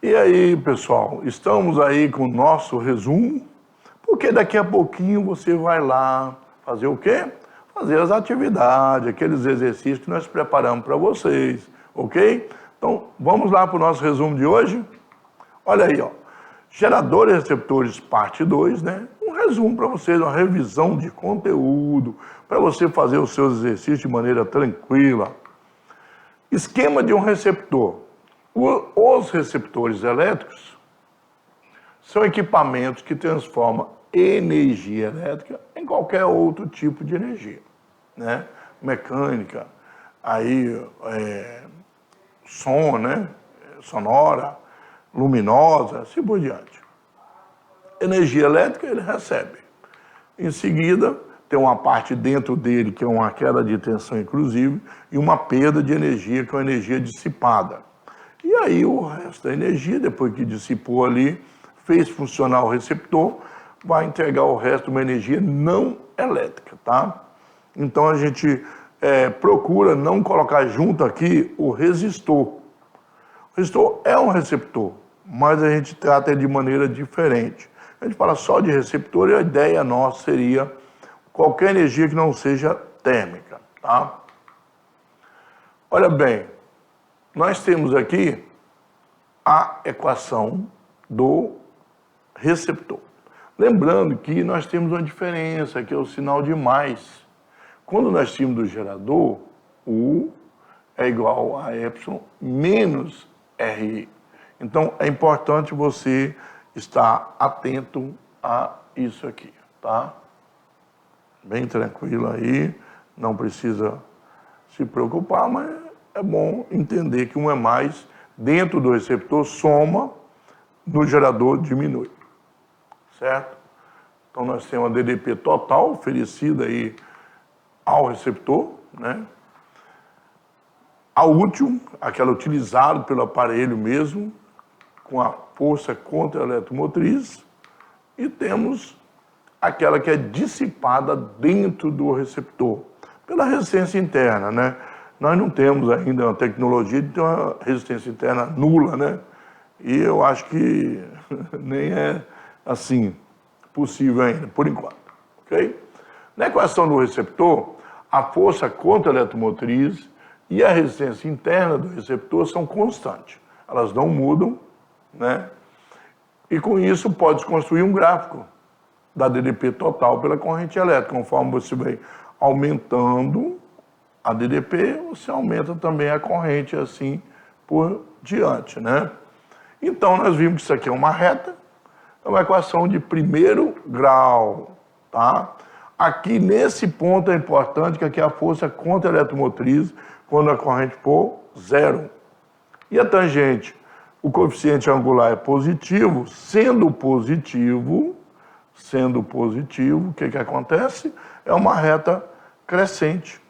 E aí, pessoal, estamos aí com o nosso resumo, porque daqui a pouquinho você vai lá fazer o quê? Fazer as atividades, aqueles exercícios que nós preparamos para vocês, ok? Então, vamos lá para o nosso resumo de hoje? Olha aí, ó. Geradores e receptores, parte 2, né? Um resumo para vocês, uma revisão de conteúdo, para você fazer os seus exercícios de maneira tranquila. Esquema de um receptor. Os receptores elétricos são equipamentos que transformam energia elétrica em qualquer outro tipo de energia, né? Mecânica, aí som, né? Sonora, luminosa, assim por diante. Energia elétrica ele recebe. Em seguida, tem uma parte dentro dele que é uma queda de tensão, inclusive, e uma perda de energia, que é uma energia dissipada. E aí o resto da energia, depois que dissipou ali, fez funcionar o receptor, vai entregar o resto de uma energia não elétrica, tá? Então a gente procura não colocar junto aqui o resistor. O resistor é um receptor, mas a gente trata ele de maneira diferente. A gente fala só de receptor e a ideia nossa seria qualquer energia que não seja térmica, tá? Olha bem, nós temos aqui a equação do receptor. Lembrando que nós temos uma diferença, que é o sinal de mais. Quando nós tínhamos do gerador, U é igual a Y menos RI. Então, é importante você estar atento a isso aqui, tá? Bem tranquilo aí, não precisa se preocupar, mas é bom entender que um é mais, dentro do receptor, soma, no gerador diminui, certo? Então nós temos a DDP total oferecida aí ao receptor, né? A útil, aquela utilizada pelo aparelho mesmo, com a força contra a eletromotriz, e temos aquela que é dissipada dentro do receptor, pela resistência interna, né? Nós não temos ainda uma tecnologia de ter uma resistência interna nula, né? E eu acho que nem é assim possível ainda, por enquanto, ok? Na equação do receptor, a força contra a eletromotriz e a resistência interna do receptor são constantes. Elas não mudam, né? E com isso pode construir um gráfico da DDP total pela corrente elétrica. Conforme você vai aumentando a DDP, você aumenta também a corrente, assim por diante, né? Então, nós vimos que isso aqui é uma reta, é uma equação de primeiro grau, tá? Aqui, nesse ponto, é importante que aqui a força contra a eletromotriz, quando a corrente for zero. E a tangente, o coeficiente angular é positivo, sendo positivo, o que acontece? É uma reta crescente.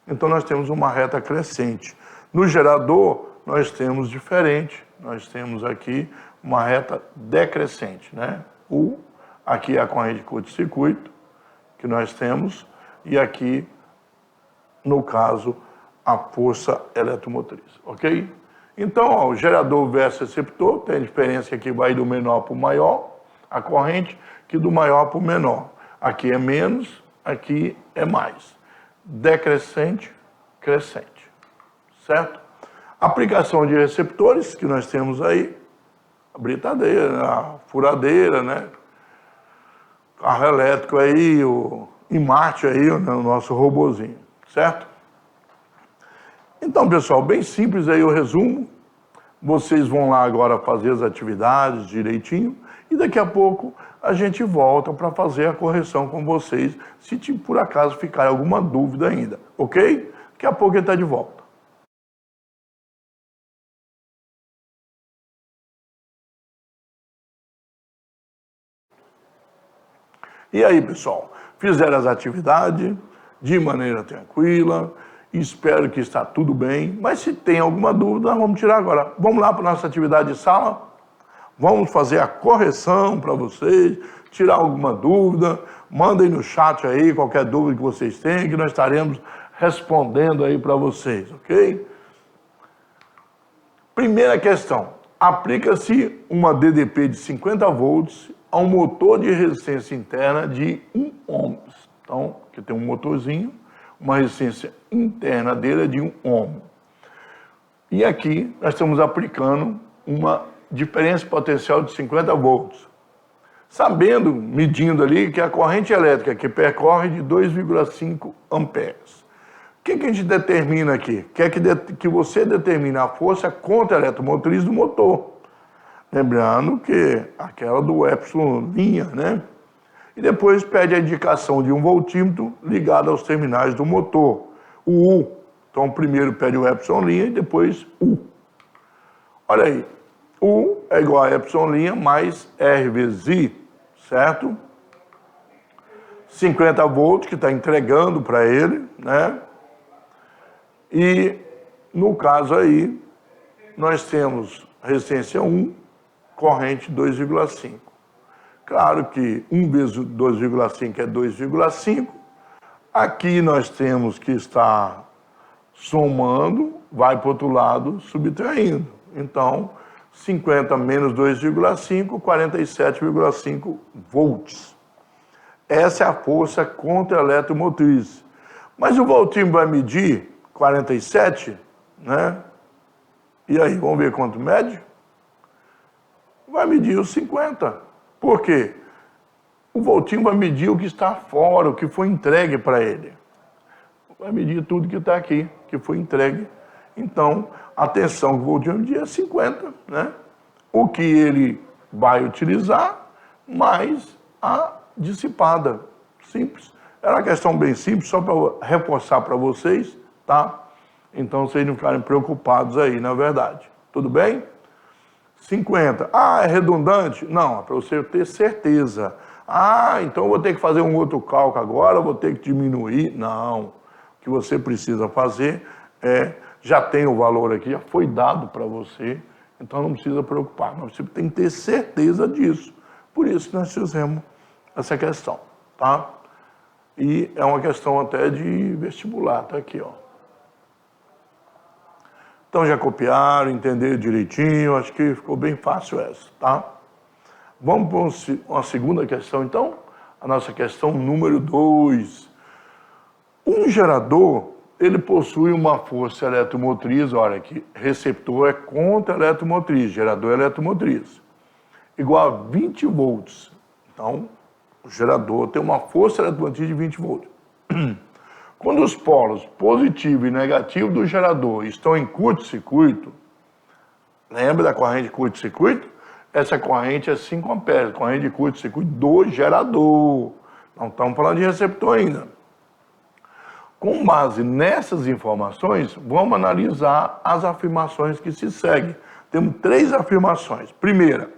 Então, nós temos uma reta crescente. No gerador, nós temos diferente. Nós temos aqui uma reta decrescente, né? Aqui é a corrente de curto-circuito que nós temos, e aqui, no caso, a força eletromotriz, ok? Então, ó, o gerador versus receptor, tem a diferença que aqui vai do menor para o maior, a corrente, que do maior para o menor. Aqui é menos, aqui é mais. Decrescente, crescente, certo? Aplicação de receptores que nós temos aí, a britadeira, a furadeira, né? Carro elétrico aí, em Marte aí, o nosso robozinho, certo? Então, pessoal, bem simples aí o resumo. Vocês vão lá agora fazer as atividades direitinho e daqui a pouco a gente volta para fazer a correção com vocês, se por acaso ficar alguma dúvida ainda, ok? Daqui a pouco ele está de volta. E aí, pessoal, fizeram as atividades de maneira tranquila, espero que está tudo bem, mas se tem alguma dúvida, vamos tirar agora. Vamos lá para a nossa atividade de sala? Vamos fazer a correção para vocês, tirar alguma dúvida, mandem no chat aí qualquer dúvida que vocês tenham, que nós estaremos respondendo aí para vocês, ok? Primeira questão, Aplica-se uma DDP de 50 volts a um motor de resistência interna de 1 ohms. Então, aqui tem um motorzinho, uma resistência interna dele é de 1 ohm. E aqui nós estamos aplicando uma diferença potencial de 50 volts. Sabendo, medindo ali, que a corrente elétrica que percorre de 2,5 amperes. O que a gente determina aqui? Quer que você determine a força contra-eletromotriz do motor. Lembrando que aquela do epsilon linha, né? E depois pede a indicação de um voltímetro ligado aos terminais do motor, o U. Então primeiro pede o epsilon linha e depois U. Olha aí, U é igual a epsilon linha mais R vezes I, certo? 50 volts que está entregando para ele, né? E no caso aí, nós temos resistência 1, corrente 2,5. Claro que 1 vezes 2,5 é 2,5. Aqui nós temos que estar somando, vai para o outro lado, subtraindo. Então, 50 menos 2,5, 47,5 volts. Essa é a força contra-eletromotriz. Mas o voltímetro vai medir 47, né? E aí, vamos ver quanto mede? Vai medir os 50. Por quê? O voltímetro vai medir o que está fora, o que foi entregue para ele. Vai medir tudo que está aqui, que foi entregue. Então, a tensão que o voltímetro medir é 50, né? O que ele vai utilizar, mais a dissipada. Simples. Era uma questão bem simples, só para reforçar para vocês, tá? Então, vocês não ficarem preocupados aí, na verdade. Tudo bem? 50. Ah, é redundante? Não, é para você ter certeza. Ah, então eu vou ter que fazer um outro cálculo agora, vou ter que diminuir. Não. O que você precisa fazer é, já tem o valor aqui, já foi dado para você, então não precisa preocupar. Mas você tem que ter certeza disso. Por isso que nós fizemos essa questão, tá? E é uma questão até de vestibular, tá aqui, ó. Então já copiaram, entenderam direitinho, acho que ficou bem fácil essa, tá? Vamos para uma segunda questão, então? A nossa questão número 2. Um gerador, ele possui uma força eletromotriz, olha aqui, receptor é contra-eletromotriz, gerador é eletromotriz, igual a 20 volts. Então, o gerador tem uma força eletromotriz de 20 volts. Quando os polos positivo e negativo do gerador estão em curto-circuito, lembra da corrente de curto-circuito? Essa corrente é 5 amperes, corrente de curto-circuito do gerador. Não estamos falando de receptor ainda. Com base nessas informações, vamos analisar as afirmações que se seguem. Temos 3 afirmações. Primeira,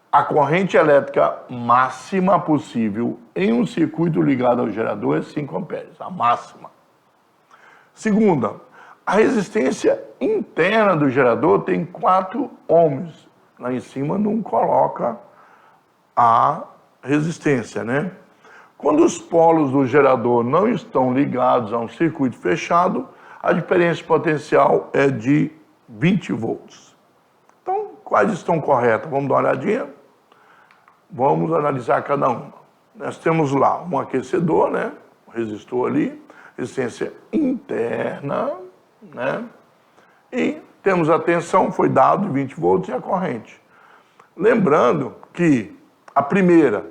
a corrente elétrica máxima possível em um circuito ligado ao gerador é 5 amperes, a máxima. Segunda, a resistência interna do gerador tem 4 ohms. Lá em cima não coloca a resistência, né? Quando os polos do gerador não estão ligados a um circuito fechado, a diferença potencial é de 20 volts. Então, quais estão corretas? Vamos dar uma olhadinha? Vamos analisar cada uma. Nós temos lá um aquecedor, né? Um resistor ali, resistência interna, né? E temos a tensão, foi dado 20 volts e a corrente. Lembrando que a primeira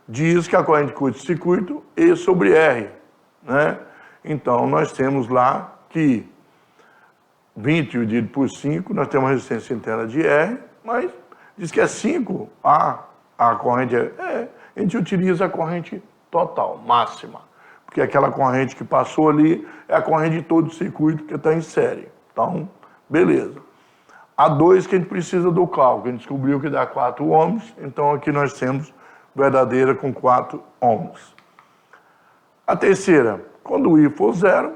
diz que a corrente de curto-circuito E sobre R, né? Então, nós temos lá que 20 dividido por 5, nós temos uma resistência interna de R, mas diz que é 5 a corrente a gente utiliza a corrente total, máxima, porque aquela corrente que passou ali é a corrente de todo o circuito que está em série. Então, beleza. A 2 que a gente precisa do cálculo, a gente descobriu que dá 4 ohms, então aqui nós temos verdadeira com 4 ohms. A terceira, quando o I for 0,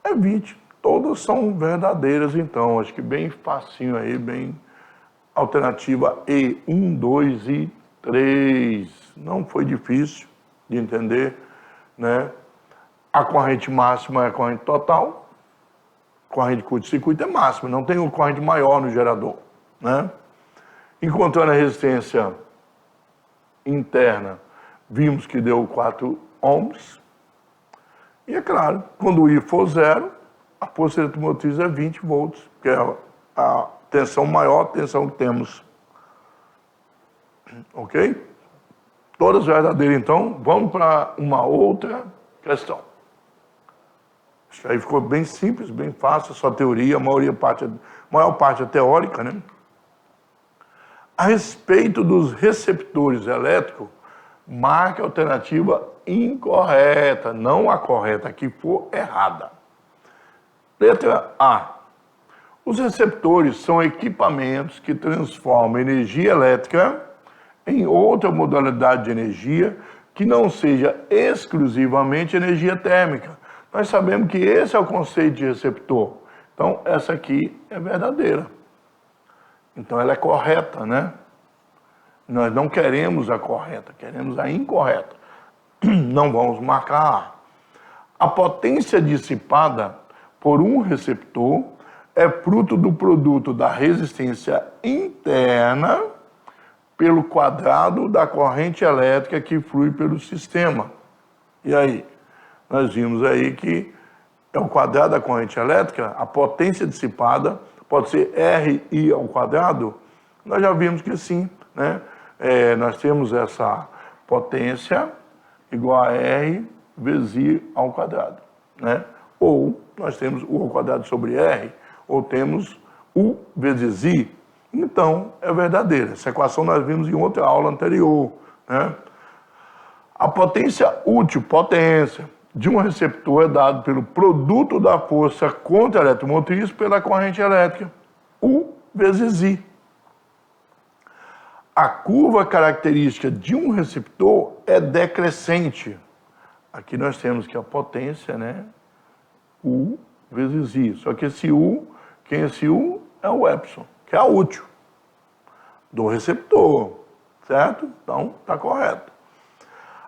é 20. Todas são verdadeiras, então, acho que bem facinho aí, bem alternativa E, 1, 2 e 3. Não foi difícil de entender, né? A corrente máxima é a corrente total, corrente de curto-circuito é máxima, não tem uma corrente maior no gerador, né? Encontrando a resistência interna, vimos que deu 4 ohms. E é claro, quando o I for 0, a força eletromotriz é 20 volts, que é a tensão maior tensão que temos. Ok? Todas verdadeiras, então. Vamos para uma outra questão. Isso aí ficou bem simples, bem fácil, só teoria, a maior parte é teórica, né? A respeito dos receptores elétricos, marque a alternativa incorreta, não a correta, a que for errada. Letra A. Os receptores são equipamentos que transformam energia elétrica em outra modalidade de energia que não seja exclusivamente energia térmica. Nós sabemos que esse é o conceito de receptor. Então, essa aqui é verdadeira. Então, ela é correta, né? Nós não queremos a correta, queremos a incorreta. Não vamos marcar A. A potência dissipada por um receptor é fruto do produto da resistência interna pelo quadrado da corrente elétrica que flui pelo sistema. E aí? Nós vimos aí que é o quadrado da corrente elétrica, a potência dissipada pode ser RI ao quadrado. Nós já vimos que sim, né? Nós temos essa potência igual a R vezes I ao quadrado, né? Ou nós temos U ao quadrado sobre R, ou temos U vezes I. Então, é verdadeira. Essa equação nós vimos em outra aula anterior, né? A potência útil, potência, de um receptor é dado pelo produto da força contra a eletromotriz pela corrente elétrica, U vezes I. A curva característica de um receptor é decrescente. Aqui nós temos que a potência, né? U vezes I. Só que esse U, quem é esse U? É o epsilon, que é a útil do receptor, certo? Então, está correto.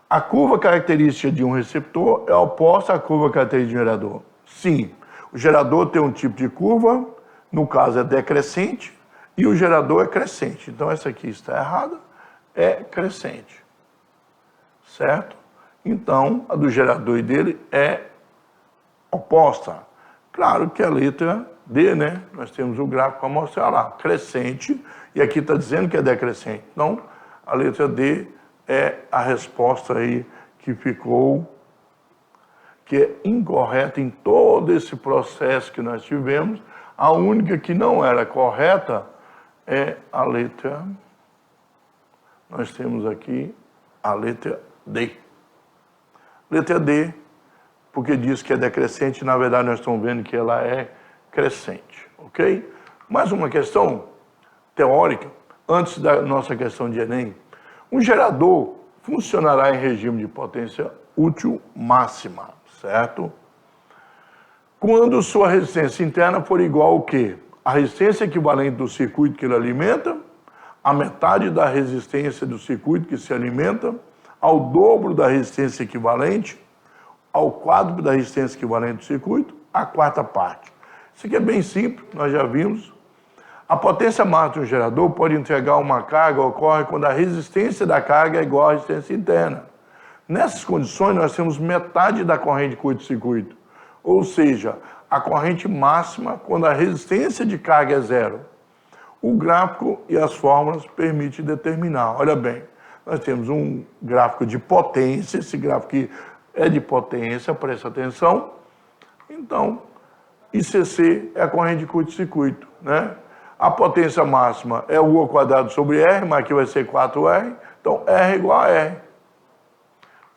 A curva característica de um receptor é oposta à curva característica de um gerador. Sim, o gerador tem um tipo de curva, no caso é decrescente, e o gerador é crescente. Então, essa aqui está errada, é crescente, certo? Então, a do gerador e dele é oposta. Claro que a letra D, né? Nós temos o gráfico para mostrar lá, crescente, e aqui está dizendo que é decrescente. Então, a letra D é a resposta aí que ficou, que é incorreta em todo esse processo que nós tivemos. A única que não era correta é a letra, nós temos aqui a letra D. Letra D, porque diz que é decrescente, na verdade nós estamos vendo que ela é crescente, ok? Mais uma questão teórica, antes da nossa questão de Enem. Um gerador funcionará em regime de potência útil máxima, certo? Quando sua resistência interna for igual ao quê? A resistência equivalente do circuito que ele alimenta, a metade da resistência do circuito que se alimenta, ao dobro da resistência equivalente, ao quádruplo da resistência equivalente do circuito, a quarta parte. Isso aqui é bem simples, nós já vimos. A potência máxima de um gerador pode entregar uma carga, ocorre quando a resistência da carga é igual à resistência interna. Nessas condições, nós temos metade da corrente de curto-circuito, ou seja, a corrente máxima quando a resistência de carga é zero. O gráfico e as fórmulas permitem determinar. Olha bem, nós temos um gráfico de potência, esse gráfico aqui é de potência, presta atenção. Então, ICC é a corrente de curto-circuito, né? A potência máxima é U ao quadrado sobre R, mas aqui vai ser 4R, então R igual a R.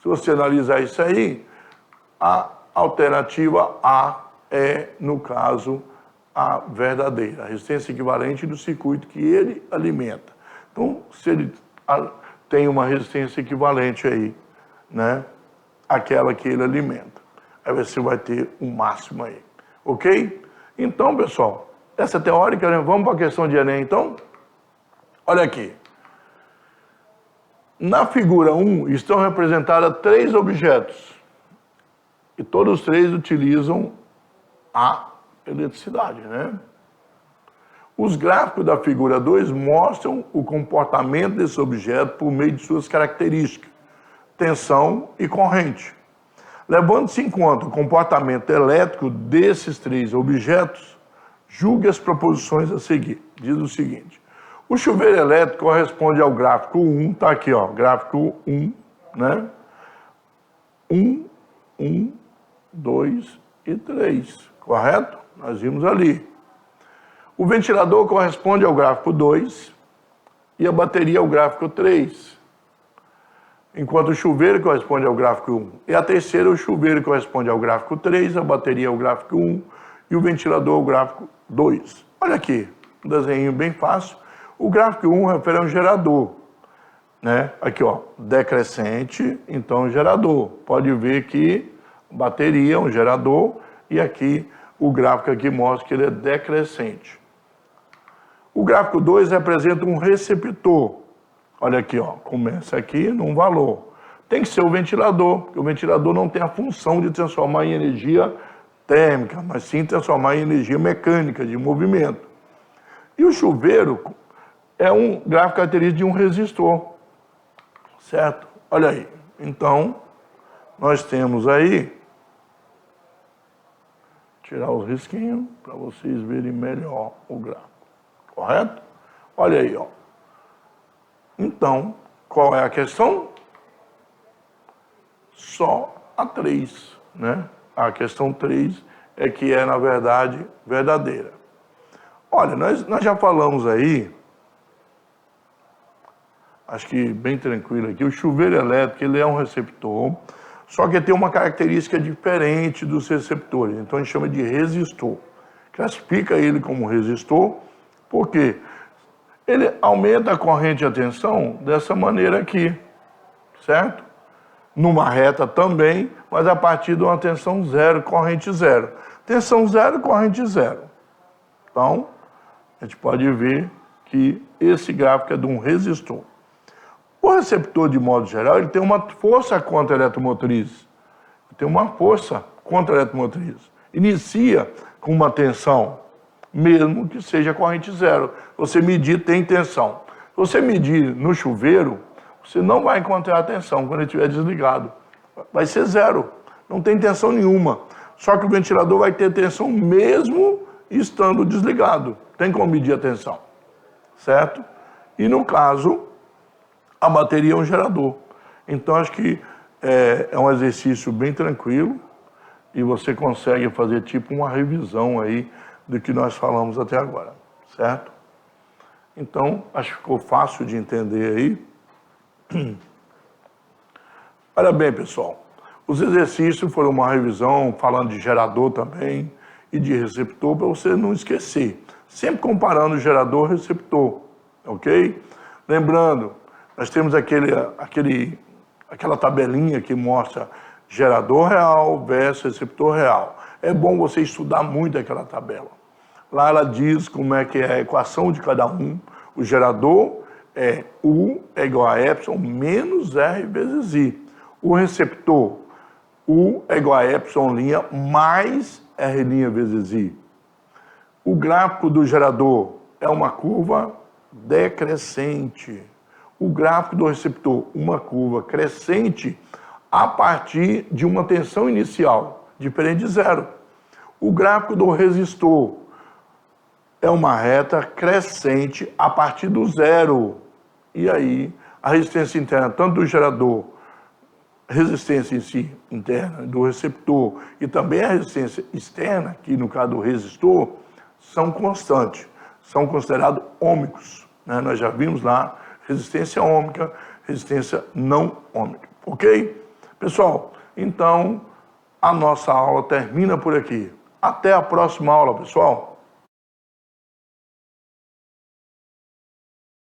Se você analisar isso aí, a alternativa A é, no caso, a verdadeira, a resistência equivalente do circuito que ele alimenta. Então, se ele tem uma resistência equivalente aí, né, àquela que ele alimenta, aí você vai ter um máximo aí, ok? Então, pessoal, essa teórica, né? Vamos para a questão de Enem, então? Olha aqui. Na figura 1 estão representados 3 objetos. E todos os 3 utilizam a eletricidade, né? Os gráficos da figura 2 mostram o comportamento desse objeto por meio de suas características, tensão e corrente. Levando-se em conta o comportamento elétrico desses três objetos, julgue as proposições a seguir. Diz o seguinte: o chuveiro elétrico corresponde ao gráfico 1, está aqui, ó, gráfico 1, né? 1, 2 e 3, correto? Nós vimos ali. O ventilador corresponde ao gráfico 2 e a bateria ao gráfico 3. Enquanto o chuveiro corresponde ao gráfico 1. E a terceira, o chuveiro corresponde ao gráfico 3, a bateria ao gráfico 1 e o ventilador ao gráfico 2. Olha aqui, um desenho bem fácil. O gráfico 1 refere a um gerador, né? Aqui, ó, decrescente, então gerador. Pode ver que bateria é um gerador e aqui o gráfico aqui mostra que ele é decrescente. O gráfico 2 representa um receptor. Olha aqui, ó, começa aqui num valor. Tem que ser o ventilador, porque o ventilador não tem a função de transformar em energia térmica, mas sim transformar em energia mecânica, de movimento. E o chuveiro é um gráfico característico de um resistor, certo? Olha aí. Então, nós temos aí, tirar os risquinhos para vocês verem melhor o gráfico, correto? Olha aí, ó. Então, qual é a questão? Só a 3, né? A questão 3 é que é, na verdade, verdadeira. Olha, nós já falamos aí, acho que bem tranquilo aqui, o chuveiro elétrico, ele é um receptor, só que tem uma característica diferente dos receptores, então a gente chama de resistor. Classifica ele como resistor, porque ele aumenta a corrente e a tensão dessa maneira aqui, certo? Numa reta também, mas a partir de uma tensão zero, corrente zero. Tensão zero, corrente zero. Então, a gente pode ver que esse gráfico é de um resistor. O receptor, de modo geral, ele tem uma força contra a eletromotriz. Tem uma força contra a eletromotriz. Inicia com uma tensão, mesmo que seja corrente zero. Você medir, tem tensão. Se você medir no chuveiro, você não vai encontrar a tensão quando ele estiver desligado. Vai ser zero, não tem tensão nenhuma. Só que o ventilador vai ter tensão mesmo estando desligado. Tem como medir a tensão, certo? E no caso, a bateria é um gerador. Então acho que é um exercício bem tranquilo e você consegue fazer tipo uma revisão aí do que nós falamos até agora, certo? Então, acho que ficou fácil de entender aí. Olha bem, pessoal, os exercícios foram uma revisão falando de gerador também e de receptor para você não esquecer. Sempre comparando gerador e receptor, ok? Lembrando, nós temos aquela tabelinha que mostra gerador real versus receptor real. É bom você estudar muito aquela tabela. Lá ela diz como é que é a equação de cada um. O gerador é U é igual a Epsilon menos R vezes I. O receptor, U é igual a Epsilon' mais R' vezes I. O gráfico do gerador é uma curva decrescente. O gráfico do receptor, uma curva crescente a partir de uma tensão inicial, diferente de zero. O gráfico do resistor é uma reta crescente a partir do zero. E aí, a resistência interna, tanto do gerador, resistência em si, interna, do receptor, e também a resistência externa, que no caso do resistor, são constantes, são considerados ômicos, né? Nós já vimos lá, resistência ômica, resistência não ômica, ok? Pessoal, então, a nossa aula termina por aqui. Até a próxima aula, pessoal.